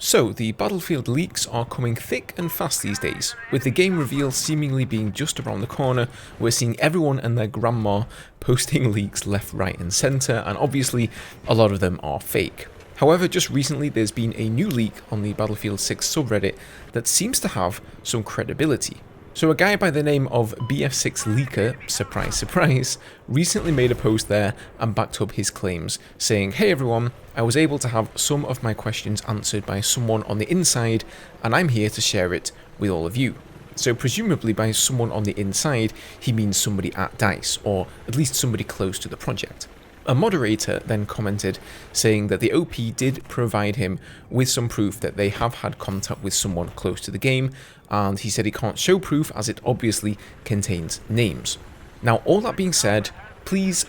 So, the Battlefield leaks are coming thick and fast these days. With the game reveal seemingly being just around the corner, we're seeing everyone and their grandma posting leaks left, right and centre, and obviously a lot of them are fake. However, just recently there's been a new leak on the Battlefield 6 subreddit that seems to have some credibility. So a guy by the name of BF6 Leaker, surprise surprise, recently made a post there and backed up his claims, saying, "Hey everyone, I was able to have some of my questions answered by someone on the inside, and I'm here to share it with all of you." So presumably by someone on the inside, he means somebody at DICE, or at least somebody close to the project. A moderator then commented saying that the OP did provide him with some proof that they have had contact with someone close to the game, and he said he can't show proof as it obviously contains names. Now, all that being said, please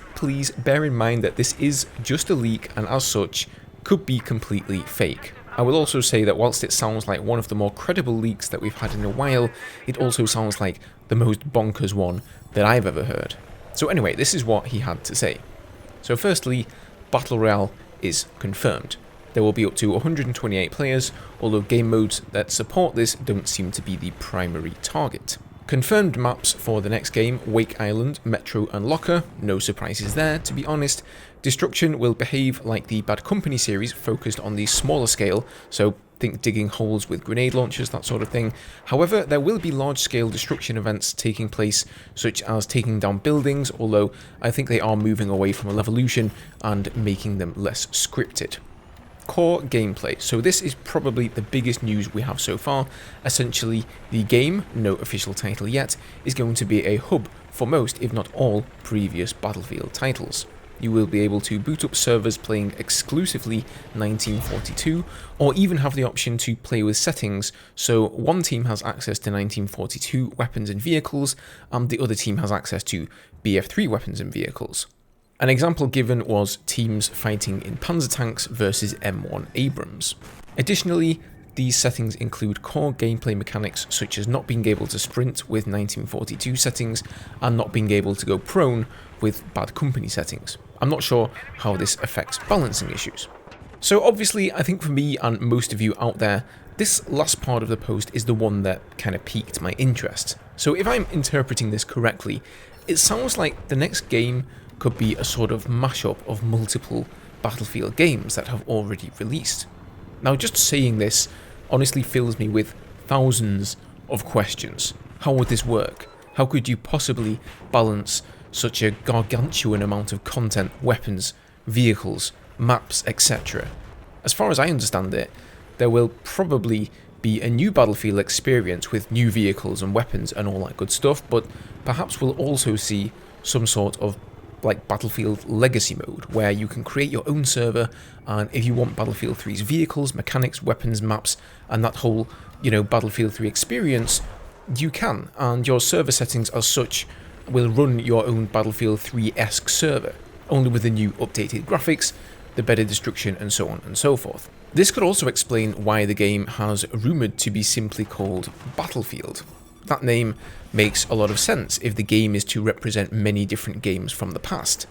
bear in mind that this is just a leak and as such could be completely fake. I will also say that whilst it sounds like one of the more credible leaks that we've had in a while, it also sounds like the most bonkers one that I've ever heard. So anyway, this is what he had to say. So firstly, Battle Royale is confirmed. There will be up to 128 players, although game modes that support this don't seem to be the primary target. Confirmed maps for the next game: Wake Island, Metro and Locker. No surprises there, to be honest. Destruction will behave like the Bad Company series, focused on the smaller scale, so think digging holes with grenade launchers, that sort of thing. However, there will be large-scale destruction events taking place, such as taking down buildings, although I think they are moving away from a Levolution and making them less scripted. Core gameplay. So this is probably the biggest news we have so far. Essentially, the game, no official title yet, is going to be a hub for most, if not all, previous Battlefield titles. You will be able to boot up servers playing exclusively 1942, or even have the option to play with settings, so one team has access to 1942 weapons and vehicles, and the other team has access to BF3 weapons and vehicles. An example given was teams fighting in Panzer tanks versus M1 Abrams. Additionally, these settings include core gameplay mechanics such as not being able to sprint with 1942 settings and not being able to go prone with Bad Company settings. I'm not sure how this affects balancing issues. So obviously, I think for me and most of you out there, this last part of the post is the one that kind of piqued my interest. So if I'm interpreting this correctly, it sounds like the next game could be a sort of mashup of multiple Battlefield games that have already released. Now, just saying this honestly fills me with thousands of questions. How would this work? How could you possibly balance such a gargantuan amount of content, weapons, vehicles, maps, etc.? As far as I understand it, there will probably be a new Battlefield experience with new vehicles and weapons and all that good stuff, but perhaps we'll also see some sort of like Battlefield Legacy mode, where you can create your own server, and if you want Battlefield 3's vehicles, mechanics, weapons, maps, and that whole, Battlefield 3 experience, you can, and your server settings as such will run your own Battlefield 3-esque server, only with the new updated graphics, the better destruction, and so on and so forth. This could also explain why the game has rumoured to be simply called Battlefield. That name makes a lot of sense if the game is to represent many different games from the past.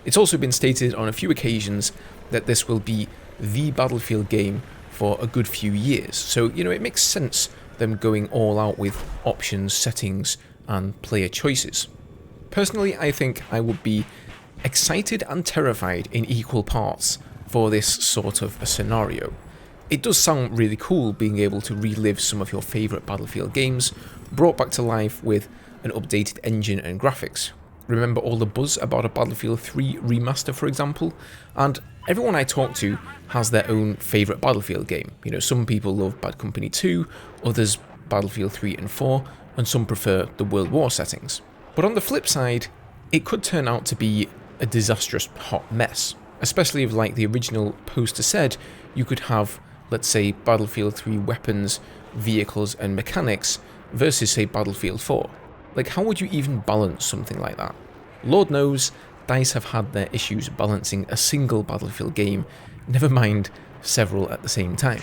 It's also been stated on a few occasions that this will be the Battlefield game for a good few years, so it makes sense them going all out with options, settings, and player choices. Personally, I think I would be excited and terrified in equal parts for this sort of a scenario. It does sound really cool being able to relive some of your favourite Battlefield games, brought back to life with an updated engine and graphics. Remember all the buzz about a Battlefield 3 remaster, for example? And everyone I talk to has their own favourite Battlefield game. Some people love Bad Company 2, others Battlefield 3 and 4, and some prefer the World War settings. But on the flip side, it could turn out to be a disastrous hot mess, especially if, like the original poster said, you could have, let's say, Battlefield 3 weapons, vehicles and mechanics versus, say, Battlefield 4. Like, how would you even balance something like that? Lord knows, DICE have had their issues balancing a single Battlefield game, never mind several at the same time.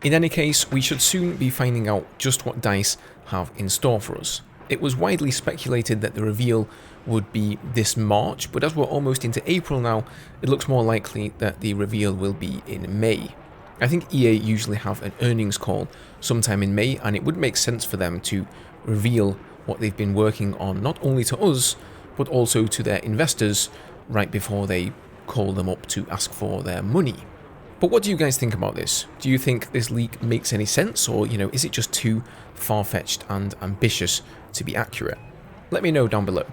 In any case, we should soon be finding out just what DICE have in store for us. It was widely speculated that the reveal would be this March, but as we're almost into April now, it looks more likely that the reveal will be in May. I think EA usually have an earnings call sometime in May, and it would make sense for them to reveal what they've been working on, not only to us, but also to their investors right before they call them up to ask for their money. But what do you guys think about this? Do you think this leak makes any sense, or, is it just too far-fetched and ambitious to be accurate? Let me know down below.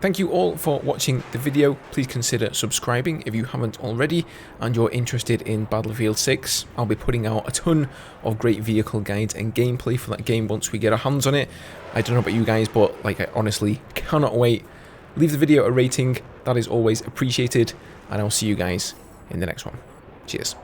Thank you all for watching the video. Please consider subscribing if you haven't already and you're interested in Battlefield 6. I'll be putting out a ton of great vehicle guides and gameplay for that game once we get our hands on it. I don't know about you guys, but I honestly cannot wait. Leave the video a rating, that is always appreciated, and I'll see you guys in the next one. Cheers.